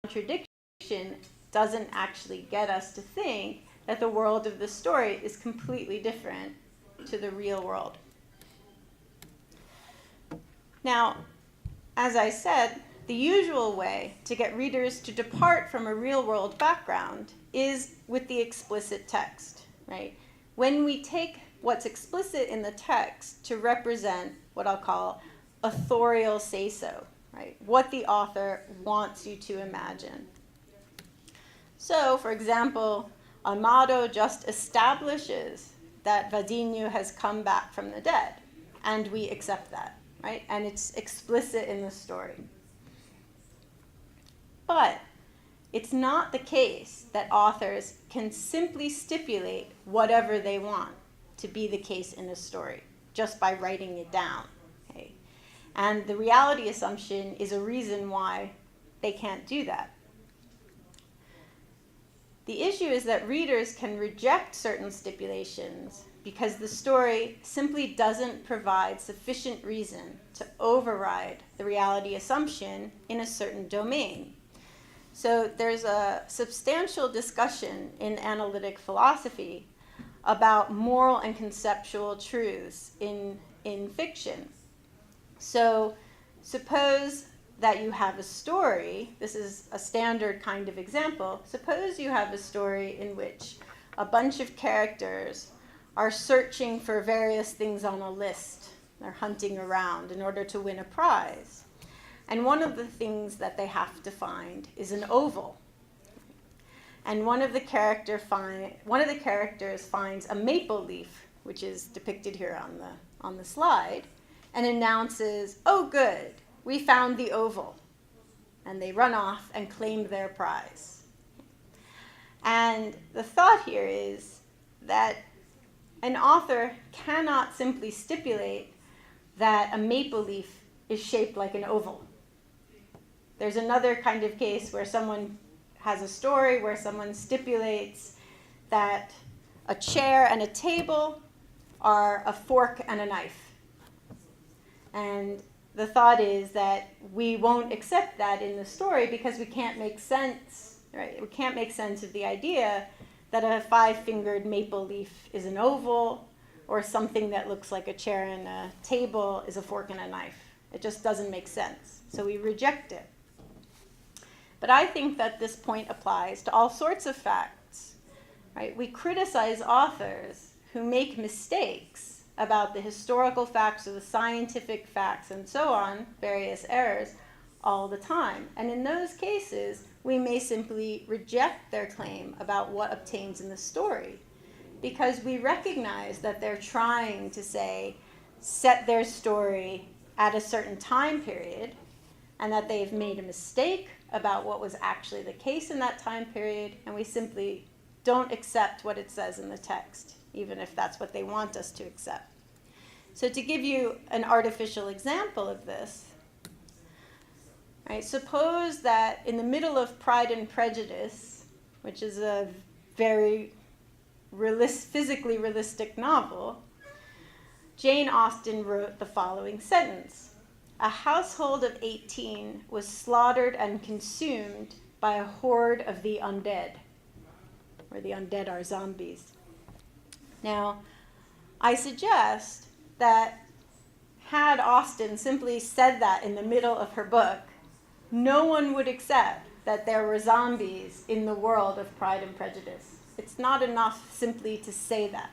contradiction doesn't actually get us to think that the world of the story is completely different to the real world. Now, as I said, the usual way to get readers to depart from a real-world background is with the explicit text, right? When we take what's explicit in the text to represent what I'll call authorial say-so, right? What the author wants you to imagine. So, for example, Amado just establishes that Vadinho has come back from the dead, and we accept that, right? And it's explicit in the story. But it's not the case that authors can simply stipulate whatever they want to be the case in a story just by writing it down. Okay? And the reality assumption is a reason why they can't do that. The issue is that readers can reject certain stipulations because the story simply doesn't provide sufficient reason to override the reality assumption in a certain domain. So there's a substantial discussion in analytic philosophy about moral and conceptual truths in fiction. So suppose that you have a story, this is a standard kind of example, suppose you have a story in which a bunch of characters are searching for various things on a list. They're hunting around in order to win a prize. And one of the things that they have to find is an oval. And one of the characters finds a maple leaf, which is depicted here on the slide, and announces, "Oh, good, we found the oval." And they run off and claim their prize. And the thought here is that an author cannot simply stipulate that a maple leaf is shaped like an oval. There's another kind of case where someone has a story where someone stipulates that a chair and a table are a fork and a knife. And the thought is that we won't accept that in the story because we can't make sense, right? We can't make sense of the idea that a five-fingered maple leaf is an oval or something that looks like a chair and a table is a fork and a knife. It just doesn't make sense. So we reject it. But I think that this point applies to all sorts of facts, right? We criticize authors who make mistakes about the historical facts or the scientific facts and so on, various errors, all the time. And in those cases, we may simply reject their claim about what obtains in the story because we recognize that they're trying to say, set their story at a certain time period and that they've made a mistake about what was actually the case in that time period, and we simply don't accept what it says in the text, even if that's what they want us to accept. So to give you an artificial example of this, right, suppose that in the middle of Pride and Prejudice, which is a very physically realistic novel, Jane Austen wrote the following sentence: "A household of 18 was slaughtered and consumed by a horde of the undead," or the undead are zombies. Now, I suggest that had Austen simply said that in the middle of her book, no one would accept that there were zombies in the world of Pride and Prejudice. It's not enough simply to say that.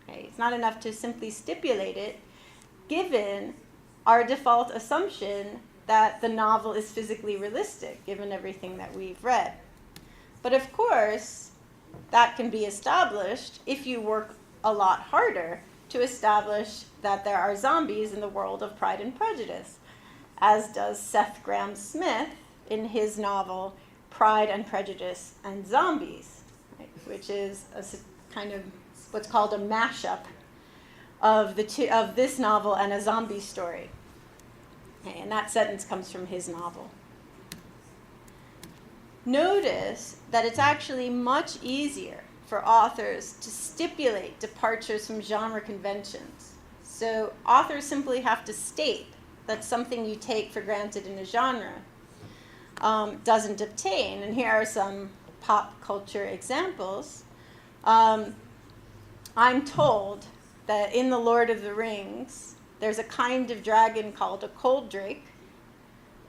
Okay? It's not enough to simply stipulate it, given our default assumption that the novel is physically realistic, given everything that we've read. But of course, that can be established if you work a lot harder to establish that there are zombies in the world of Pride and Prejudice, as does Seth Grahame-Smith in his novel Pride and Prejudice and Zombies, right, which is a kind of what's called a mashup of this novel and a zombie story. Okay, and that sentence comes from his novel. Notice that it's actually much easier for authors to stipulate departures from genre conventions. So authors simply have to state that's something you take for granted in a genre. doesn't obtain. And here are some pop culture examples. I'm told that in The Lord of the Rings, there's a kind of dragon called a cold drake,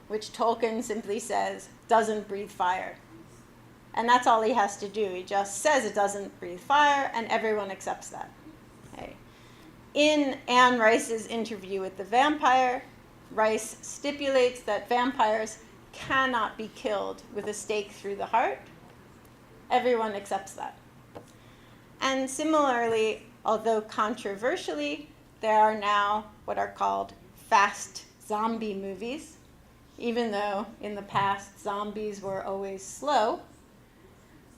which Tolkien simply says doesn't breathe fire. And that's all he has to do. He just says it doesn't breathe fire, and everyone accepts that. Okay. In Anne Rice's interview with the vampire, Rice stipulates that vampires cannot be killed with a stake through the heart. Everyone accepts that. And similarly, although controversially, there are now what are called fast zombie movies. Even though in the past zombies were always slow,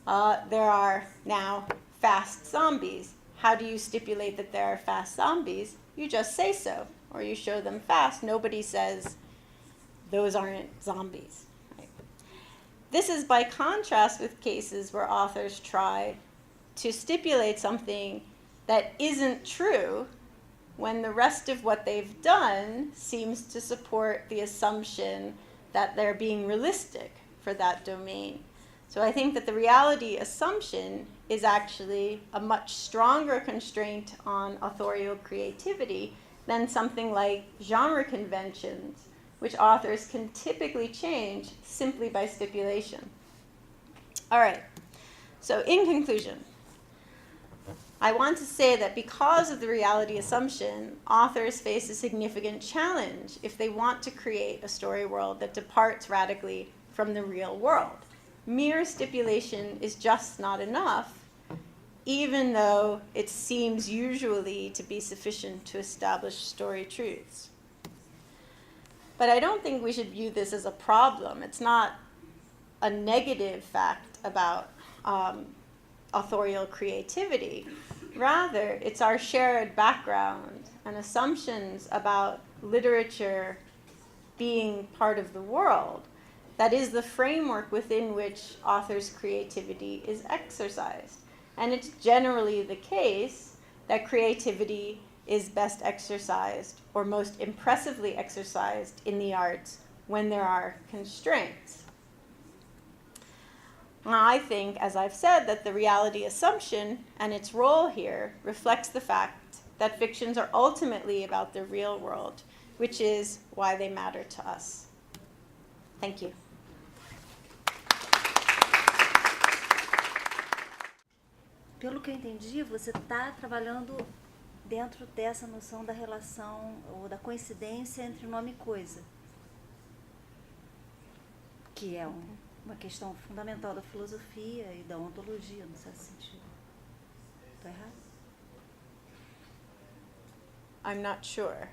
there are now fast zombies. How do you stipulate that there are fast zombies? You just say so, or you show them fast. Nobody says those aren't zombies. Right? This is by contrast with cases where authors try to stipulate something that isn't true when the rest of what they've done seems to support the assumption that they're being realistic for that domain. So I think that the reality assumption is actually a much stronger constraint on authorial creativity than something like genre conventions, which authors can typically change simply by stipulation. All right, so in conclusion, I want to say that because of the reality assumption, authors face a significant challenge if they want to create a story world that departs radically from the real world. Mere stipulation is just not enough, even though it seems usually to be sufficient to establish story truths. But I don't think we should view this as a problem. It's not a negative fact about authorial creativity. Rather, it's our shared background and assumptions about literature being part of the world that is the framework within which authors' creativity is exercised. And it's generally the case that creativity is best exercised or most impressively exercised in the arts when there are constraints. I think, as I've said, that the reality assumption and its role here reflects the fact that fictions are ultimately about the real world, which is why they matter to us. Thank you. Pelo que eu entendi, você está trabalhando dentro dessa noção da relação ou da coincidência entre nome e coisa, que é uma questão fundamental da filosofia e da ontologia, no certo sentido. Estou errado? I'm not sure.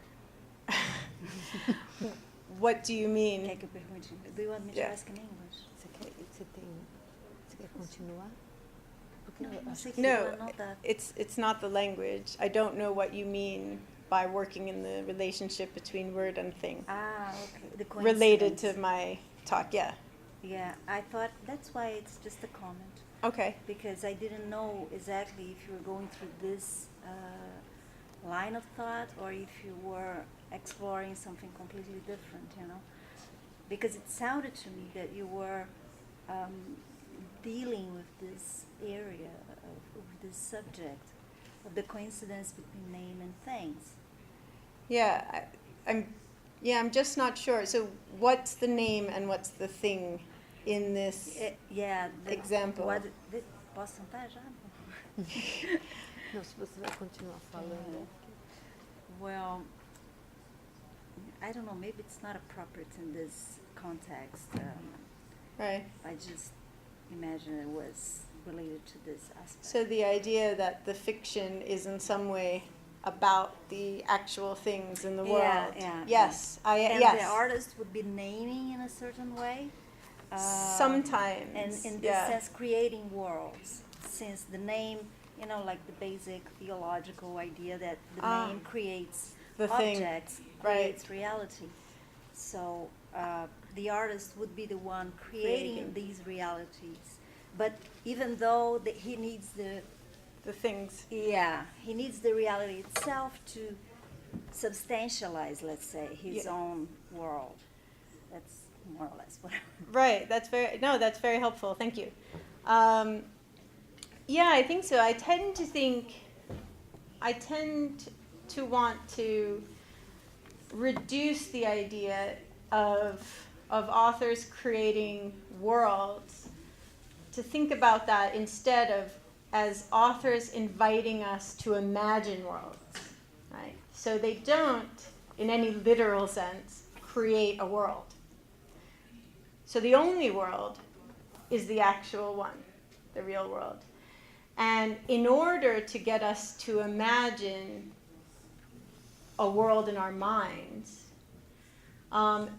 What do you mean? Quer que eu pergunte? Do you want me to ask in English? Você quer continuar? Não sei que No, não dá. it's not the language. I don't know what you mean by working in the relationship between word and thing. Ah, okay. The Related coincidence. to my talk, yeah. Yeah, I thought that's why it's just a comment. Okay. Because I didn't know exactly if you were going through this line of thought or if you were exploring something completely different, you know? Because it sounded to me that you were dealing with this area, of this subject, of the coincidence between name and things. Yeah, I'm just not sure. So what's the name and what's the thing in this example? Posso sentar já? Não, se você vai continuar falando. Well, I don't know, maybe it's not appropriate in this context. Right. I just imagine it was related to this aspect. So the idea that the fiction is in some way about the actual things in the world. Yeah. Yes, And yes. the artist would be naming in a certain way. Sometimes. And in this sense, creating worlds, since the name, you know, like the basic theological idea that the name creates the objects, thing. creates reality. So the artist would be the one creating these realities. But even though he needs the things. Yeah, he needs the reality itself to substantialize, let's say, his own world. That's more or less. Right. That's very helpful. Thank you. Yeah, I think so. I tend to want to reduce the idea of authors creating worlds, to think about that instead of as authors inviting us to imagine worlds, right? So they don't, in any literal sense, create a world. So the only world is the actual one, the real world. And in order to get us to imagine a world in our minds,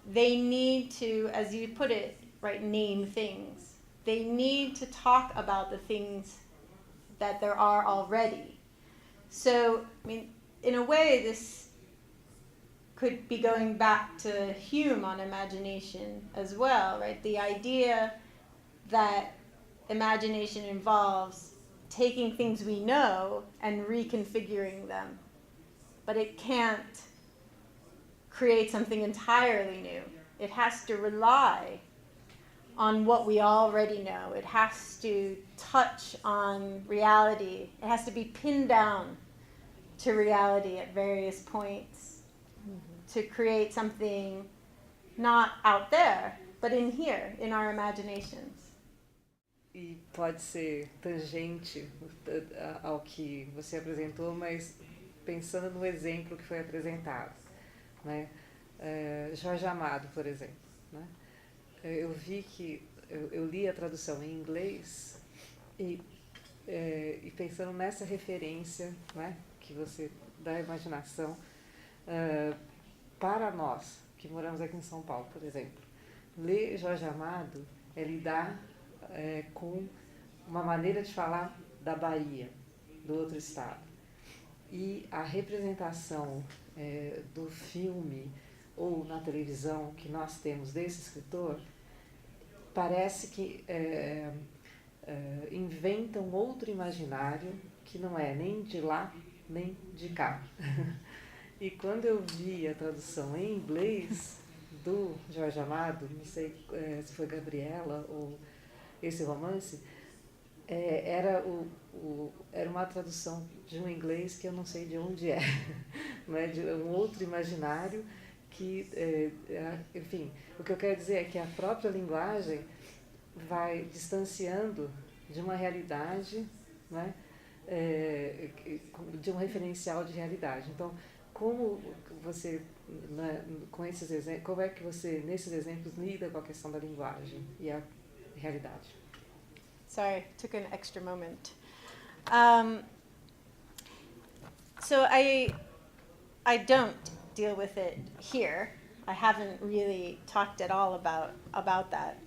they need to, as you put it, right, name things. They need to talk about the things that there are already. So, I mean, in a way, this could be going back to Hume on imagination as well, right? The idea that imagination involves taking things we know and reconfiguring them. But it can't create something entirely new. It has to rely on what we already know. It has to touch on reality. It has to be pinned down to reality at various points to create something not out there, but in here, in our imaginations. E pode ser tangente ao que você apresentou, mas pensando no exemplo que foi apresentado, né? Jorge Amado, por exemplo, né? Eu vi que eu li a tradução em inglês e pensando nessa referência, né, que você da imaginação para nós que moramos aqui em São Paulo, por exemplo, ler Jorge Amado é lidar com uma maneira de falar da Bahia, do outro estado. E a representação do filme ou na televisão que nós temos desse escritor, parece que inventam outro imaginário que não é nem de lá, nem de cá. E quando eu vi a tradução em inglês do Jorge Amado, não sei se foi Gabriela ou esse romance, era uma tradução de um inglês que eu não sei de onde é, né? De um outro imaginário que, enfim, o que eu quero dizer é que a própria linguagem vai distanciando de uma realidade, né? De um referencial de realidade. Então, como você, né, com esses exemplos, como é que você, nesses exemplos, lida com a questão da linguagem e a realidade? Sorry, took an extra moment. So I don't deal with it here. I haven't really talked at all about that.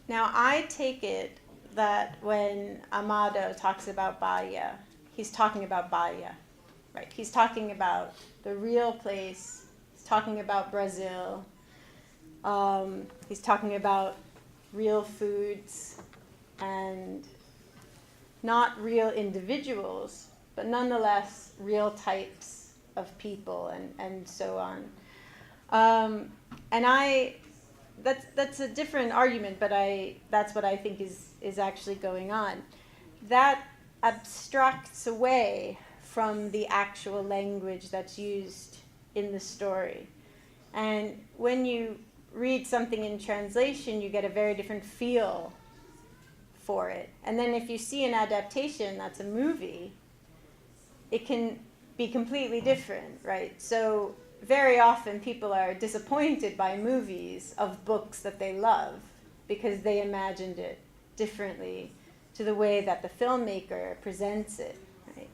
Now I take it that when Amado talks about Bahia, he's talking about Bahia, right? He's talking about the real place. He's talking about Brazil. He's talking about real foods and not real individuals, but nonetheless real types of people and so on. And that's a different argument, but that's what I think is actually going on. That abstracts away from the actual language that's used in the story. And when you read something in translation, you get a very different feel for it. And then if you see an adaptation that's a movie, it can be completely different, right? So very often people are disappointed by movies of books that they love because they imagined it differently to the way that the filmmaker presents it, right?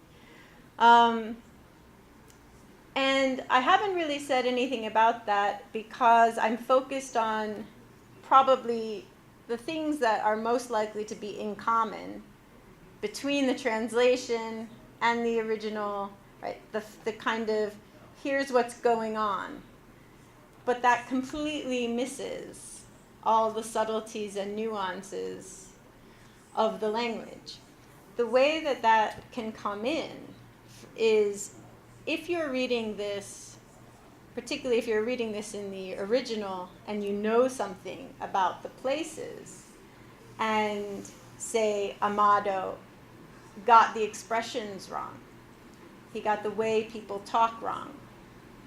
And I haven't really said anything about that because I'm focused on probably the things that are most likely to be in common between the translation and the original, right? The kind of, here's what's going on. But that completely misses all the subtleties and nuances of the language. The way that can come in is if you're reading this particularly if you're reading this in the original and you know something about the places, and say Amado got the expressions wrong. He got the way people talk wrong,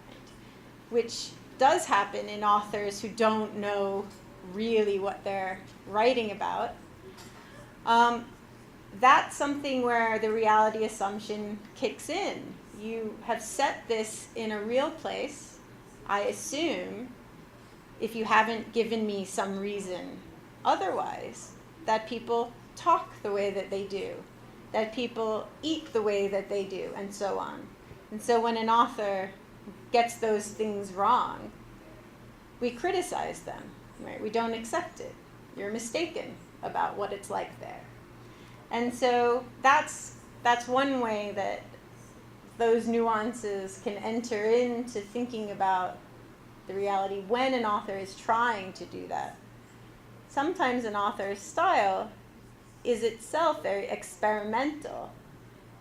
right? Which does happen in authors who don't know really what they're writing about. That's something where the reality assumption kicks in. You have set this in a real place, I assume, if you haven't given me some reason otherwise, that people talk the way that they do, that people eat the way that they do, and so on. And so when an author gets those things wrong, we criticize them, right? We don't accept it. You're mistaken about what it's like there. And so that's one way that those nuances can enter into thinking about the reality when an author is trying to do that. Sometimes an author's style is itself very experimental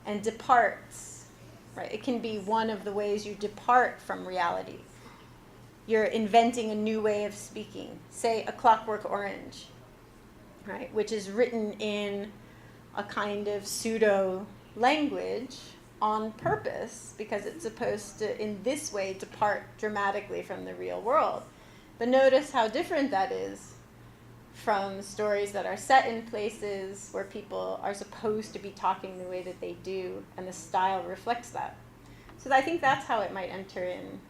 and departs, right? It can be one of the ways you depart from reality. You're inventing a new way of speaking, say A Clockwork Orange, right? Which is written in a kind of pseudo language on purpose because it's supposed to, in this way, depart dramatically from the real world. But notice how different that is from stories that are set in places where people are supposed to be talking the way that they do, and the style reflects that. So I think that's how it might enter in.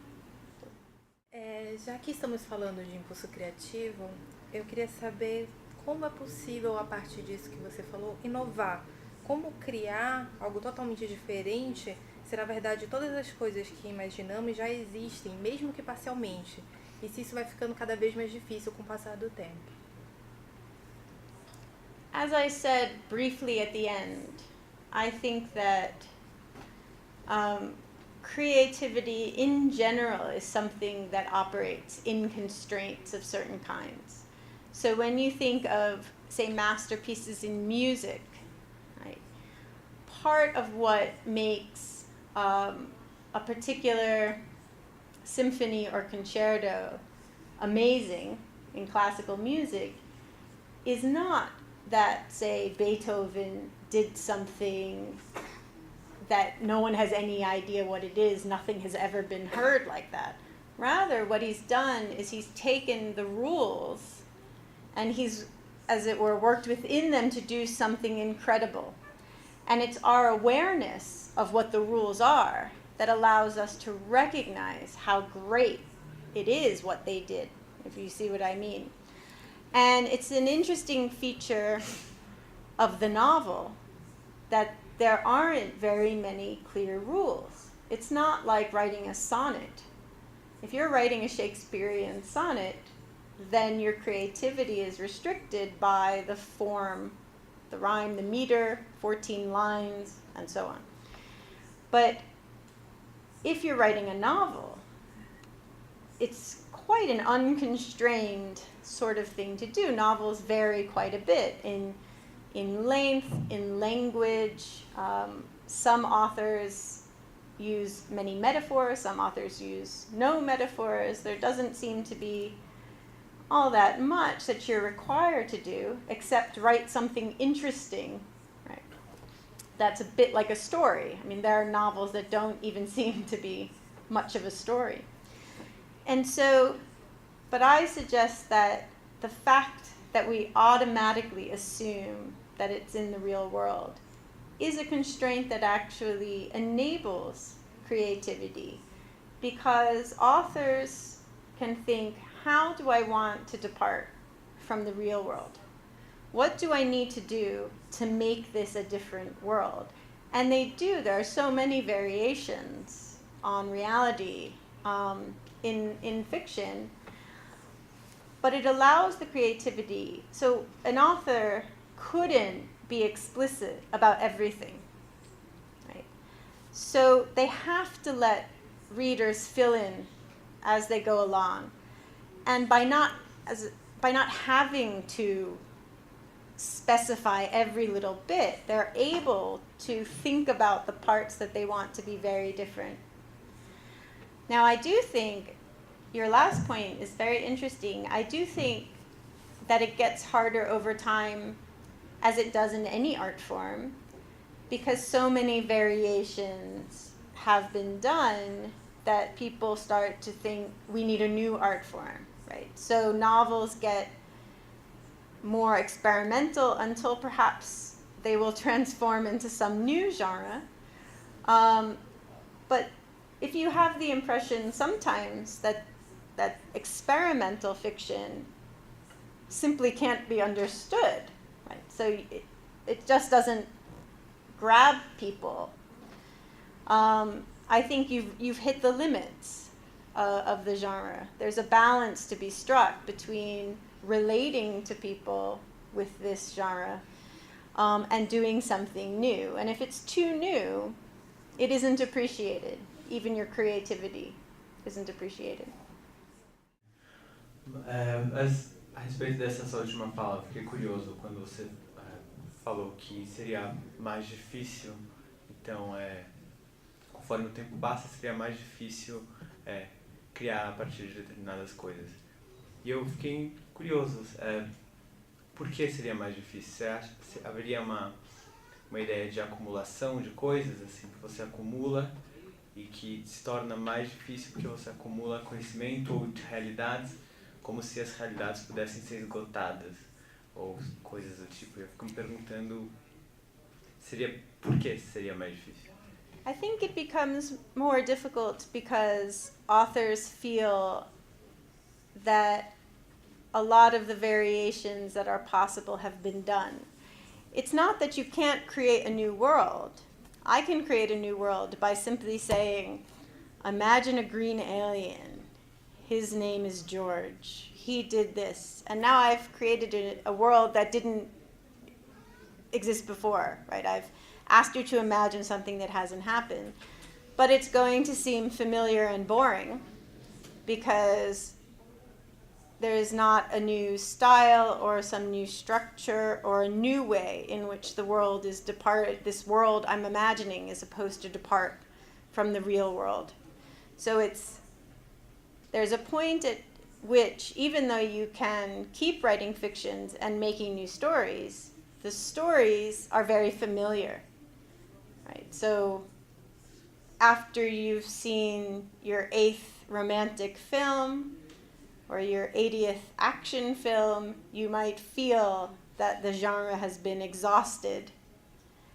Já que estamos falando de impulso criativo, eu queria saber como é possível, a partir disso que você falou, inovar. Como criar algo totalmente diferente se, na verdade, todas as coisas que imaginamos já existem, mesmo que parcialmente, e se isso vai ficando cada vez mais difícil com o passar do tempo. As I said briefly at the end, I think that creativity in general is something that operates in constraints of certain kinds. So when you think of, say, masterpieces in music, right, part of what makes a particular symphony or concerto amazing in classical music is not that, say, Beethoven did something that no one has any idea what it is, nothing has ever been heard like that. Rather, what he's done is he's taken the rules and he's, as it were, worked within them to do something incredible. And it's our awareness of what the rules are that allows us to recognize how great it is what they did, if you see what I mean. And it's an interesting feature of the novel that there aren't very many clear rules. It's not like writing a sonnet. If you're writing a Shakespearean sonnet, then your creativity is restricted by the form, the rhyme, the meter, 14 lines, and so on. But if you're writing a novel, it's quite an unconstrained sort of thing to do. Novels vary quite a bit in length, in language. Some authors use many metaphors, some authors use no metaphors. There doesn't seem to be all that much that you're required to do except write something interesting, right? That's a bit like a story. I mean, there are novels that don't even seem to be much of a story. And so, but I suggest that the fact that we automatically assume that it's in the real world is a constraint that actually enables creativity, because authors can think, how do I want to depart from the real world? What do I need to do to make this a different world? And they do. There are so many variations on reality in fiction, but it allows the creativity. So an author couldn't be explicit about everything, right? So they have to let readers fill in as they go along. And by not having to specify every little bit, they're able to think about the parts that they want to be very different. Now, I do think your last point is very interesting. I do think that it gets harder over time, as it does in any art form, because so many variations have been done that people start to think we need a new art form, right? So novels get more experimental until perhaps they will transform into some new genre. But if you have the impression sometimes that experimental fiction simply can't be understood, right? So it just doesn't grab people. I think you've hit the limits of the genre. There's a balance to be struck between relating to people with this genre and doing something new. And if it's too new, it isn't appreciated. Even your creativity isn't appreciated. A respeito dessa sua última fala, fiquei curioso quando você falou que seria mais difícil, então, conforme o tempo passa, seria mais difícil criar a partir de determinadas coisas. E eu fiquei curioso, por que seria mais difícil? Você acha que haveria uma ideia de acumulação de coisas, assim, que você acumula e que se torna mais difícil porque você acumula conhecimento ou realidades, como se as realidades pudessem ser esgotadas, ou coisas do tipo. Eu fico me perguntando, por que seria mais difícil? I think it becomes more difficult because authors feel that a lot of the variations that are possible have been done. It's not that you can't create a new world. I can create a new world by simply saying, imagine a green alien. His name is George. He did this. And now I've created a world that didn't exist before, right? I've asked you to imagine something that hasn't happened. But it's going to seem familiar and boring because there is not a new style or some new structure or a new way in which the world is departed. This world I'm imagining is supposed to depart from the real world. So there's a point at which, even though you can keep writing fictions and making new stories, the stories are very familiar, right? So after you've seen your 8th romantic film or your 80th action film, you might feel that the genre has been exhausted.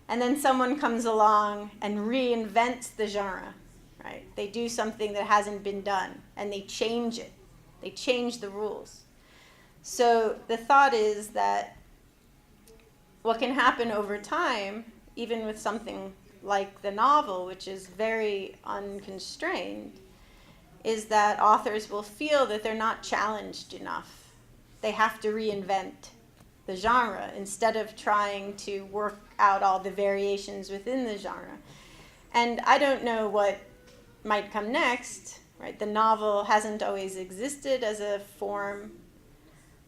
And then someone comes along and reinvents the genre, right? They do something that hasn't been done, and they change it. They change the rules. So the thought is that what can happen over time, even with something like the novel, which is very unconstrained, is that authors will feel that they're not challenged enough. They have to reinvent the genre instead of trying to work out all the variations within the genre. And I don't know what might come next, right? The novel hasn't always existed as a form.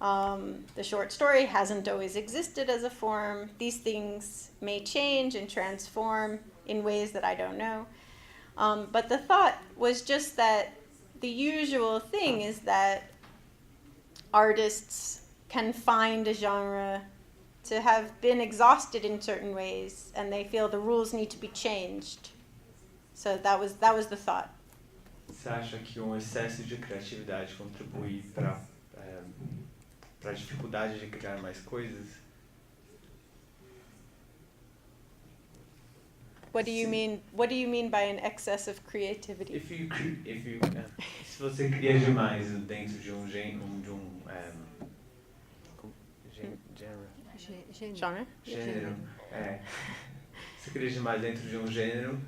The short story hasn't always existed as a form. These things may change and transform in ways that I don't know. But the thought was just that the usual thing is that artists can find a genre to have been exhausted in certain ways, and they feel the rules need to be changed. So that was the thought. Você acha que excesso de criatividade contribui para a dificuldade de criar mais coisas? What do you mean? What do you mean by an excess of creativity? Se você cria demais dentro de gênero, Genre? Você cria demais dentro de gênero,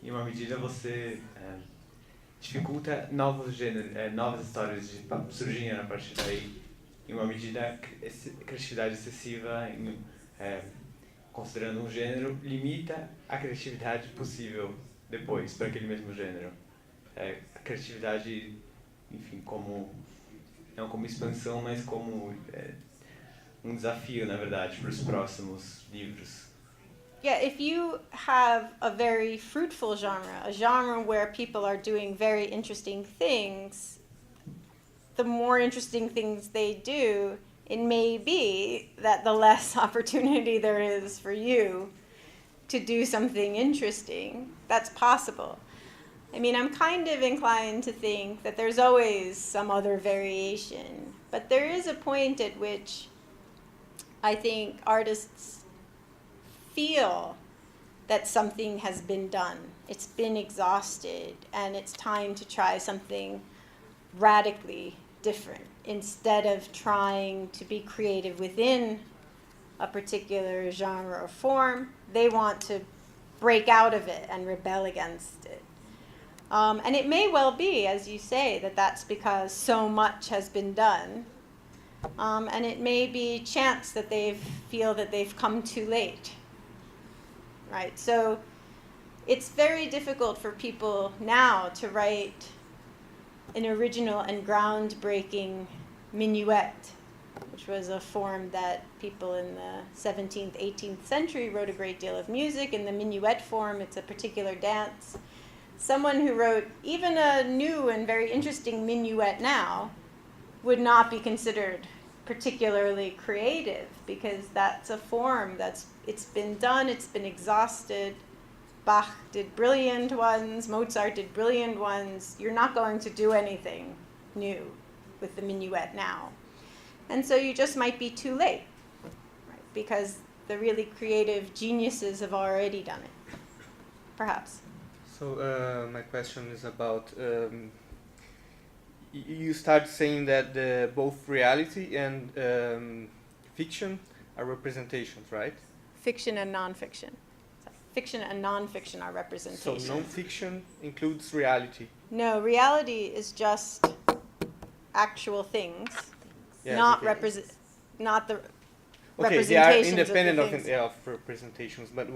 em uma medida você dificulta novos histórias de surgirem a partir daí. Em uma medida, criatividade excessiva, considerando gênero, limita a criatividade possível depois para aquele mesmo gênero. A criatividade, enfim, não como expansão, mas como um desafio, na verdade, para os próximos livros. Yeah, if you have a very fruitful genre, a genre where people are doing very interesting things, the more interesting things they do, it may be that the less opportunity there is for you to do something interesting. That's possible. I mean, I'm kind of inclined to think that there's always some other variation, but there is a point at which I think artists feel that something has been done. It's been exhausted, and it's time to try something radically different instead of trying to be creative within a particular genre or form. They want to break out of it and rebel against it. And it may well be, as you say, that that's because so much has been done. And it may be chance that they feel that they've come too late. Right? So it's very difficult for people now to write an original and groundbreaking minuet, which was a form that people in the 17th, 18th century wrote a great deal of music. In the minuet form, it's a particular dance. Someone who wrote even a new and very interesting minuet now would not be considered particularly creative, because that's a form it's been done, it's been exhausted. Bach did brilliant ones, Mozart did brilliant ones. You're not going to do anything new with the minuet now. And so you just might be too late, right? Because the really creative geniuses have already done it, perhaps. So my question is about, you start saying that both reality and fiction are representations, right? Fiction and nonfiction. Fiction and nonfiction are So representations. non-fiction includes reality. No, reality is just actual things, Yes, not okay. not the Okay, they are representations independent of the things. of representations, but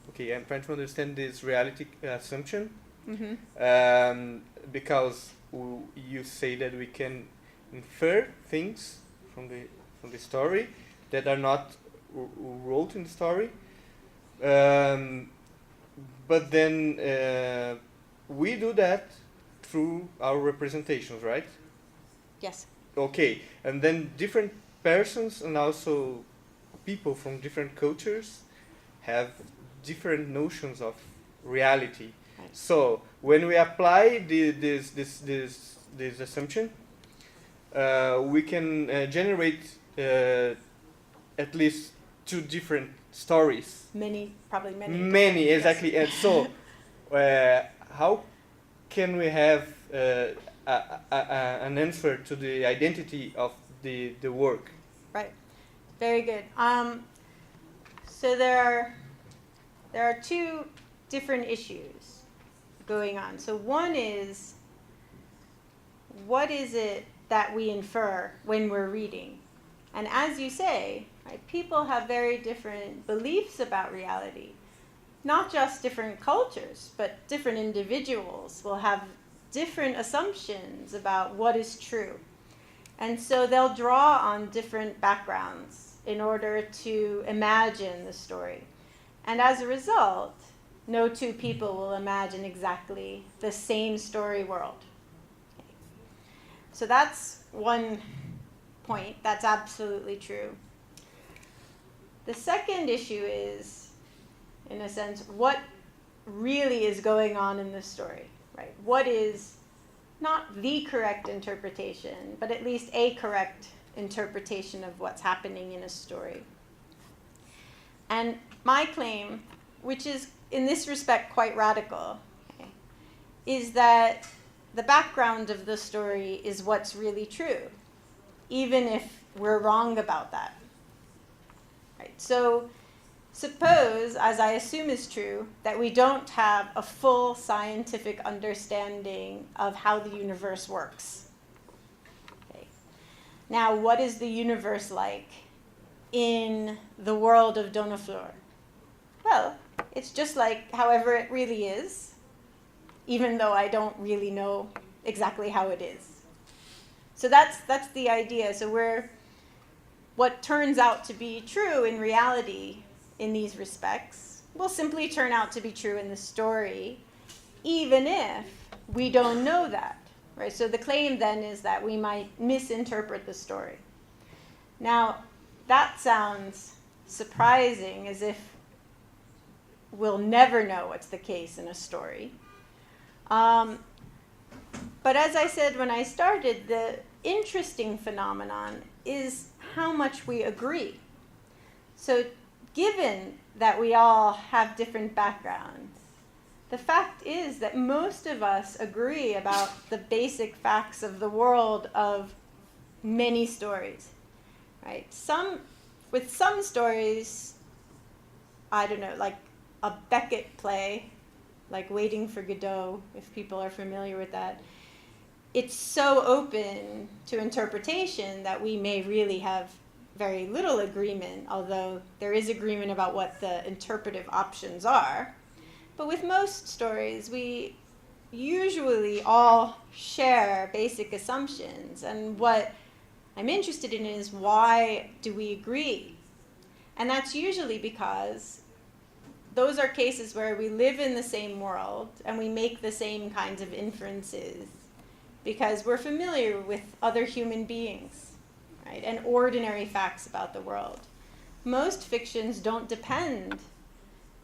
okay, I'm trying to understand this reality assumption, because you say that we can infer things from the story that are not wrote in the story, but then we do that through our representations, right? Yes. Okay, and then different persons and also people from different cultures have different notions of reality. Right. So when we apply this assumption, we can generate at least two different stories. Probably many. Many, Yes. exactly. And so, how can we have an answer to the identity of the work? Right. Very good. So there are two different issues going on. So one is, what is it that we infer when we're reading? And as you say, right, people have very different beliefs about reality. Not just different cultures, but different individuals will have different assumptions about what is true. And so they'll draw on different backgrounds in order to imagine the story. And as a result, no two people will imagine exactly the same story world. Okay. So that's one point. That's absolutely true. The second issue is, in a sense, what really is going on in the story, right? What is not the correct interpretation, but at least a correct interpretation of what's happening in a story. And my claim, which is in this respect quite radical, okay, is that the background of the story is what's really true, even if we're wrong about that. Right? So suppose, as I assume is true, that we don't have a full scientific understanding of how the universe works. Okay. Now, what is the universe like in the world of Donoflor? Well, it's just like however it really is, even though I don't really know exactly how it is. So that's the idea. So what turns out to be true in reality in these respects will simply turn out to be true in the story, even if we don't know that, right? So the claim then is that we might misinterpret the story. Now, that sounds surprising, as if we'll never know what's the case in a story. But as I said when I started, the interesting phenomenon is how much we agree. So given that we all have different backgrounds, the fact is that most of us agree about the basic facts of the world of many stories, right? With some stories, I don't know, like a Beckett play, like Waiting for Godot, if people are familiar with that, it's so open to interpretation that we may really have very little agreement, although there is agreement about what the interpretive options are. But with most stories, we usually all share basic assumptions. And what I'm interested in is, why do we agree? And that's usually because those are cases where we live in the same world and we make the same kinds of inferences because we're familiar with other human beings, right, and ordinary facts about the world. Most fictions don't depend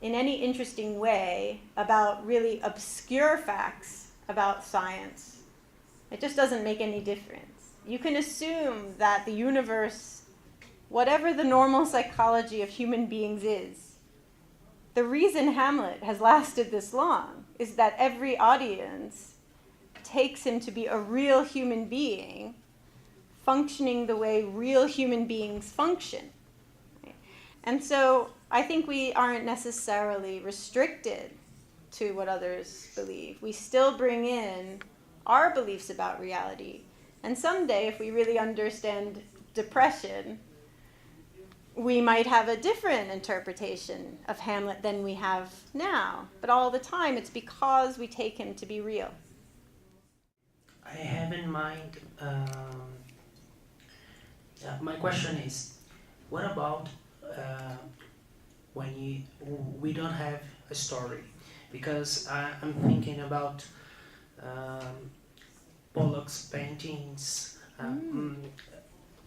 in any interesting way about really obscure facts about science. It just doesn't make any difference. You can assume that the universe, whatever the normal psychology of human beings is, the reason Hamlet has lasted this long is that every audience takes him to be a real human being, functioning the way real human beings function. Right? And so I think we aren't necessarily restricted to what others believe. We still bring in our beliefs about reality. And someday, if we really understand depression, we might have a different interpretation of Hamlet than we have now. But all the time, it's because we take him to be real. I have in mind, my question is, what about when we don't have a story? Because I'm thinking about Pollock's paintings,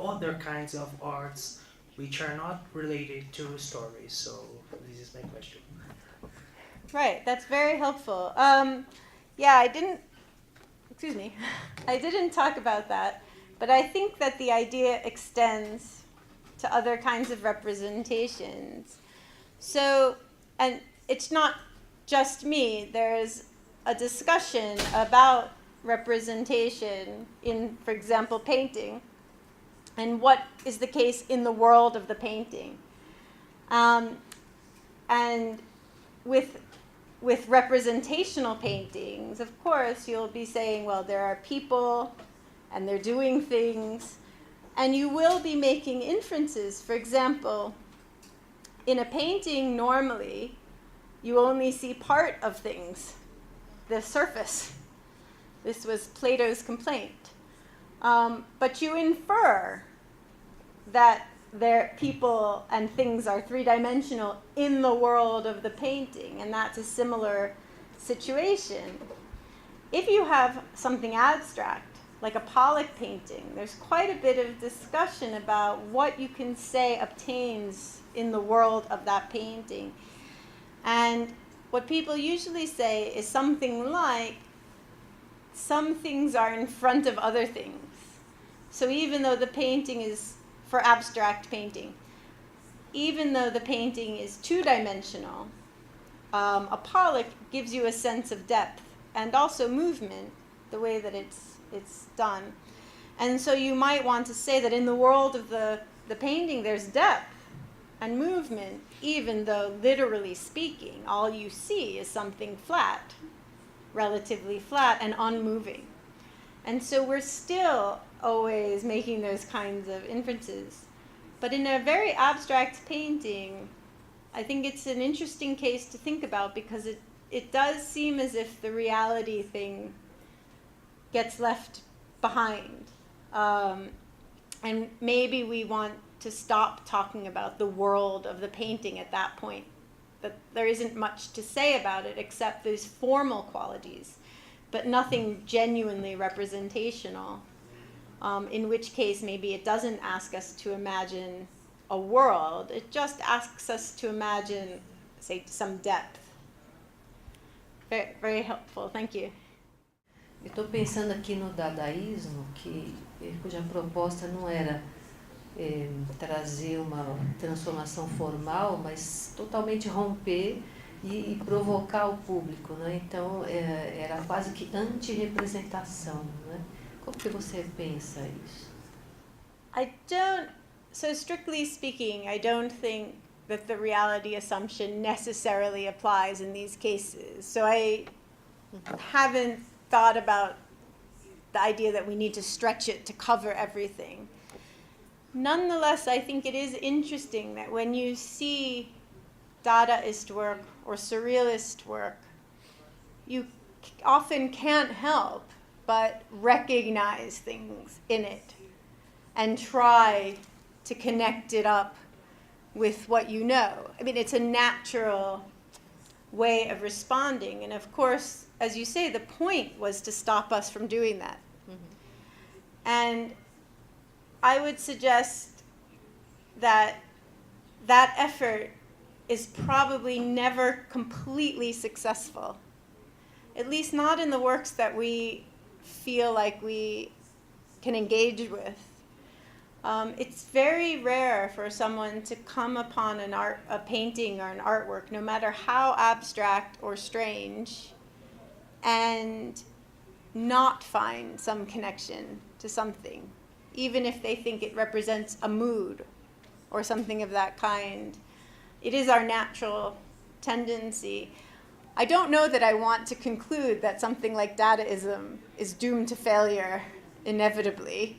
other kinds of arts which are not related to stories. So this is my question. Right, that's very helpful. Yeah, I didn't talk about that, but I think that the idea extends to other kinds of representations. So, and it's not just me, there's a discussion about representation in, for example, painting, and what is the case in the world of the painting. And with representational paintings, of course, you'll be saying, well, there are people and they're doing things, and you will be making inferences. For example, in a painting, normally, you only see part of things, the surface. This was Plato's complaint. But you infer that people and things are three-dimensional in the world of the painting, and that's a similar situation. If you have something abstract, like a Pollock painting, there's quite a bit of discussion about what you can say obtains in the world of that painting. And what people usually say is something like, some things are in front of other things. So even though the painting is, for abstract painting, even though the painting is two-dimensional, a Pollock gives you a sense of depth and also movement, the way that it's done. And so you might want to say that in the world of the painting, there's depth and movement, even though, literally speaking, all you see is something flat, relatively flat and unmoving. And so we're still always making those kinds of inferences. But in a very abstract painting, I think it's an interesting case to think about, because it does seem as if the reality thing gets left behind. And maybe we want to stop talking about the world of the painting at that point. That there isn't much to say about it except those formal qualities, but nothing genuinely representational, in which case maybe it doesn't ask us to imagine a world, it just asks us to imagine, say, some depth. Very, very helpful, thank you. Eu estou pensando aqui no dadaísmo, cuja proposta não era trazer uma transformação formal, mas totalmente romper e provocar o público, né? Então era quase que anti-representação, né? Como que você pensa isso? So strictly speaking, I don't think that the reality assumption necessarily applies in these cases. So I haven't thought about the idea that we need to stretch it to cover everything. Nonetheless, I think it is interesting that when you see Dadaist work or Surrealist work, you often can't help but recognize things in it and try to connect it up with what you know. I mean, it's a natural way of responding. And of course, as you say, the point was to stop us from doing that. Mm-hmm. And I would suggest that that effort is probably never completely successful, at least not in the works that we feel like we can engage with. It's very rare for someone to come upon a painting or an artwork, no matter how abstract or strange, and not find some connection to something, even if they think it represents a mood or something of that kind. It is our natural tendency. I don't know that I want to conclude that something like Dadaism is doomed to failure inevitably.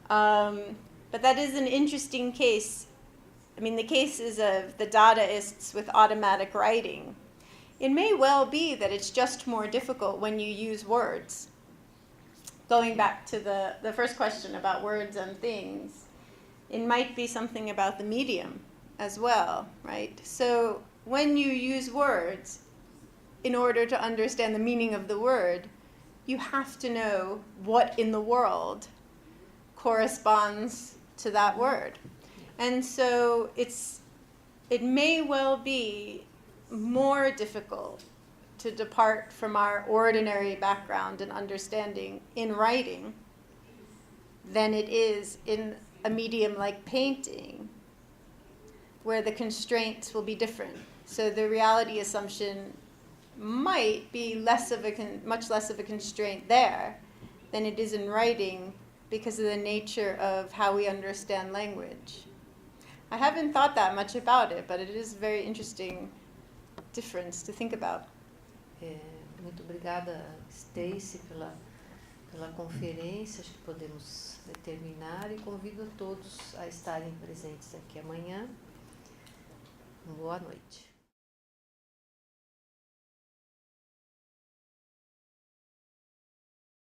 But that is an interesting case. I mean, the cases of the Dadaists with automatic writing. It may well be that it's just more difficult when you use words. Going back to the first question about words and things, it might be something about the medium as well, right? So when you use words, in order to understand the meaning of the word, you have to know what in the world corresponds to that word. And so it may well be more difficult to depart from our ordinary background and understanding in writing than it is in a medium like painting, where the constraints will be different. So the reality assumption might be much less of a constraint there than it is in writing, because of the nature of how we understand language. I haven't thought that much about it, but it is a very interesting difference to think about. Muito obrigada, Stacy, pela conferência. Acho que podemos terminar e convido a todos a estarem presentes aqui amanhã. Boa noite.